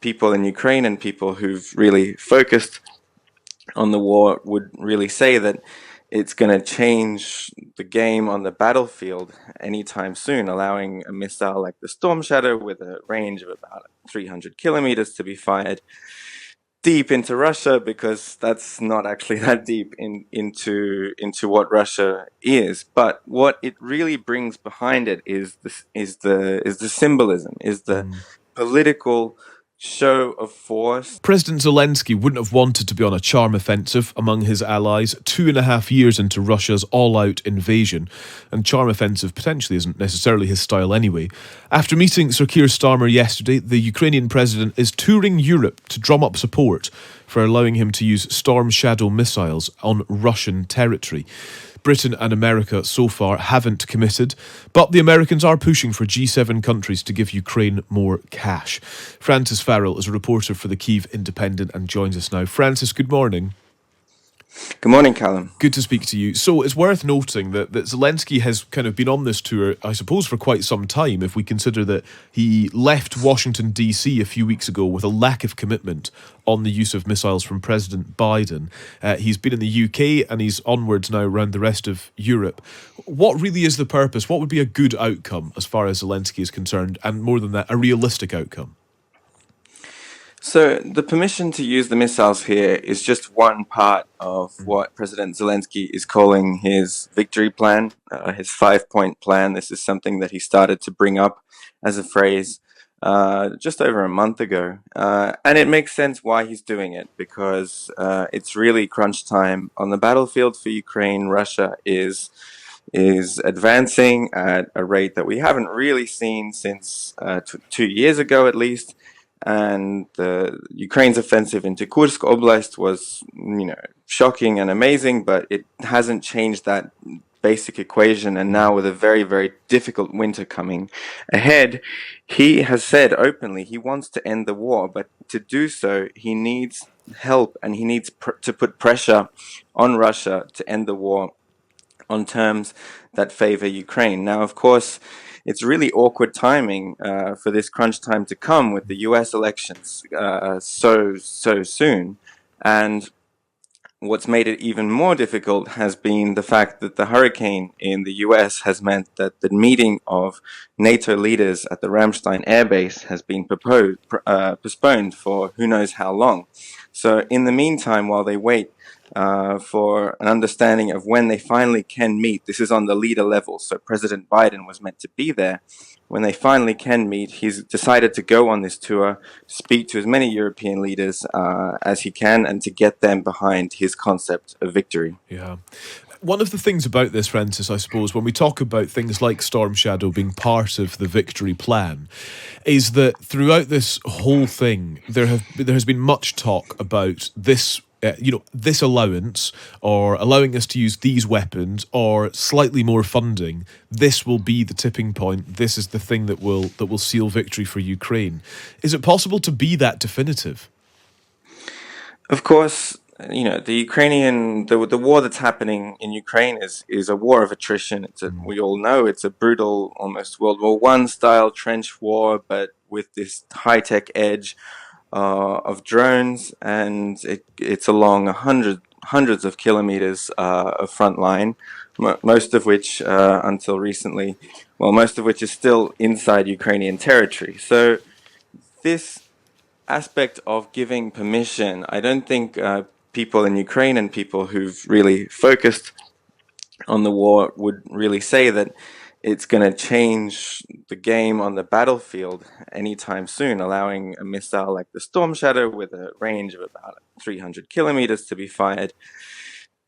people in Ukraine and people who've really focused on the war would really say that it's going to change the game on the battlefield anytime soon, allowing a missile like the Storm Shadow with a range of about 300 kilometers to be fired deep into Russia, because that's not actually that deep into what Russia is. But what it really brings behind it is the symbolism, is the political show of force. President Zelenskyy wouldn't have wanted to be on a charm offensive among his allies 2.5 years into Russia's all-out invasion, and charm offensive potentially isn't necessarily his style anyway. After meeting Sir Keir Starmer yesterday, the Ukrainian president is touring Europe to drum up support for allowing him to use Storm Shadow missiles on Russian territory. Britain and America so far haven't committed, but the Americans are pushing for G7 countries to give Ukraine more cash. Francis Farrell is a reporter for the Kyiv Independent and joins us now. Francis, good morning. Good morning, Callum. Good to speak to you. So it's worth noting that Zelenskyy has kind of been on this tour, I suppose, for quite some time, if we consider that he left Washington, D.C. a few weeks ago with a lack of commitment on the use of missiles from President Biden. He's been in the UK and he's onwards now around the rest of Europe. What really is the purpose? What would be a good outcome as far as Zelenskyy is concerned, and more than that, a realistic outcome? So the permission to use the missiles here is just one part of what President Zelenskyy is calling his victory plan, his 5-point plan. This is something that he started to bring up as a phrase just over a month ago. And it makes sense why he's doing it, because it's really crunch time on the battlefield for Ukraine. Russia is advancing at a rate that we haven't really seen since 2 years ago, at least. And Ukraine's offensive into Kursk Oblast was, shocking and amazing, but it hasn't changed that basic equation. And now with a very, very difficult winter coming ahead, he has said openly he wants to end the war, but to do so, he needs help, and he needs to put pressure on Russia to end the war on terms that favor Ukraine. Now, of course, it's really awkward timing for this crunch time to come with the US elections so soon. And what's made it even more difficult has been the fact that the hurricane in the US has meant that the meeting of NATO leaders at the Ramstein air base has been postponed for who knows how long. So in the meantime, while they wait for an understanding of when they finally can meet. This is on the leader level, so President Biden was meant to be there. When they finally can meet, he's decided to go on this tour, speak to as many European leaders as he can, and to get them behind his concept of victory. Yeah. One of the things about this, Francis, I suppose, when we talk about things like Storm Shadow being part of the victory plan, is that throughout this whole thing, there has been much talk about this this allowance, or allowing us to use these weapons, or slightly more funding. This will be the tipping point. This is the thing that will seal victory for Ukraine. Is it possible to be that definitive? Of course, the war that's happening in Ukraine is a war of attrition. We all know it's a brutal, almost World War I style trench war, but with this high-tech edge of drones, and it's along hundreds of kilometers of front line, most of which until recently, most of which is still inside Ukrainian territory. So this aspect of giving permission, I don't think people in Ukraine and people who've really focused on the war would really say that it's going to change the game on the battlefield anytime soon, allowing a missile like the Storm Shadow with a range of about 300 kilometers to be fired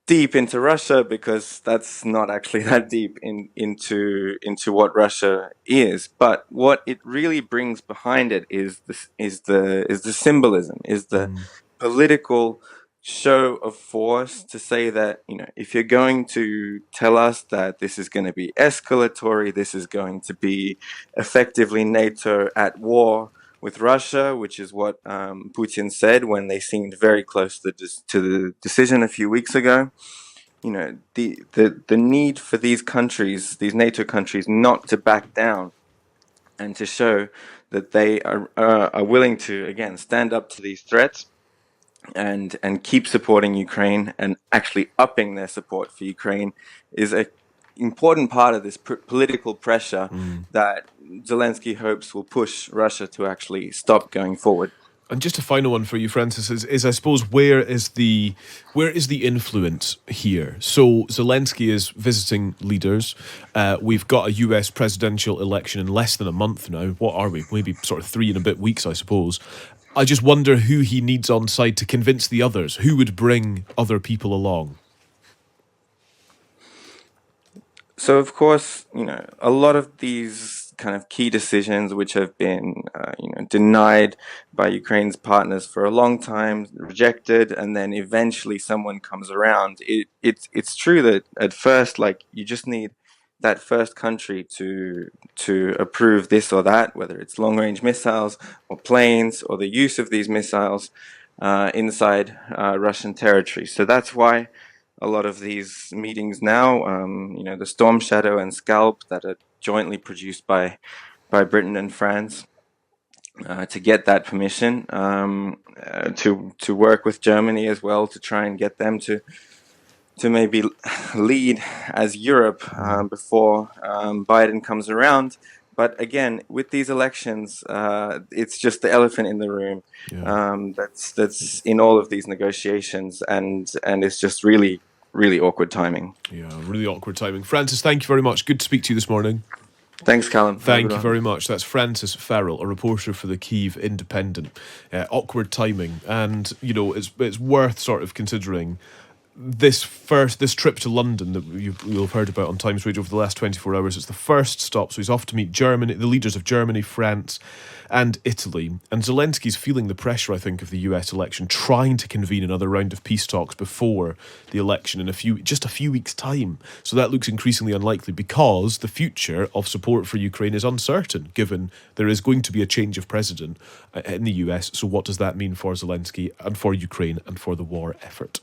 deep into Russia, because that's not actually that deep into what Russia is. But what it really brings behind it is the symbolism, is the political show of force, to say that, if you're going to tell us that this is going to be escalatory, this is going to be effectively NATO at war with Russia, which is what Putin said when they seemed very close to the decision a few weeks ago. The need for these countries, these NATO countries, not to back down and to show that they are willing to, again, stand up to these threats and keep supporting Ukraine and actually upping their support for Ukraine is a important part of this political pressure that Zelenskyy hopes will push Russia to actually stop going forward. And just a final one for you, Francis, is I suppose where is the influence here? So Zelenskyy is visiting leaders. We've got a US presidential election in less than a month now. What are we? Maybe sort of 3 and a bit weeks, I suppose. I just wonder who he needs on side to convince the others. Who would bring other people along? So, of course, a lot of these kind of key decisions, which have been, denied by Ukraine's partners for a long time, rejected, and then eventually someone comes around. It's true that at first, like, you just need that first country to approve this or that, whether it's long-range missiles or planes or the use of these missiles inside Russian territory. So that's why a lot of these meetings now, the Storm Shadow and Scalp that are jointly produced by Britain and France, to get that permission, to work with Germany as well, to try and get them to maybe lead as Europe before Biden comes around. But again, with these elections, it's just the elephant in the room. That's in all of these negotiations, and it's just really, really awkward timing. Yeah, really awkward timing. Francis, thank you very much. Good to speak to you this morning. Thanks, Callum. Thank you very much. That's Francis Farrell, a reporter for the Kyiv Independent. Awkward timing, and it's worth sort of considering this trip to London that you'll have heard about on Times Radio over the last 24 hours. It's the first stop, so he's off to meet the leaders of Germany, France and Italy. And Zelensky's feeling the pressure, I think, of the US election, trying to convene another round of peace talks before the election in just a few weeks' time. So that looks increasingly unlikely because the future of support for Ukraine is uncertain, given there is going to be a change of president in the US. So what does that mean for Zelenskyy and for Ukraine and for the war effort?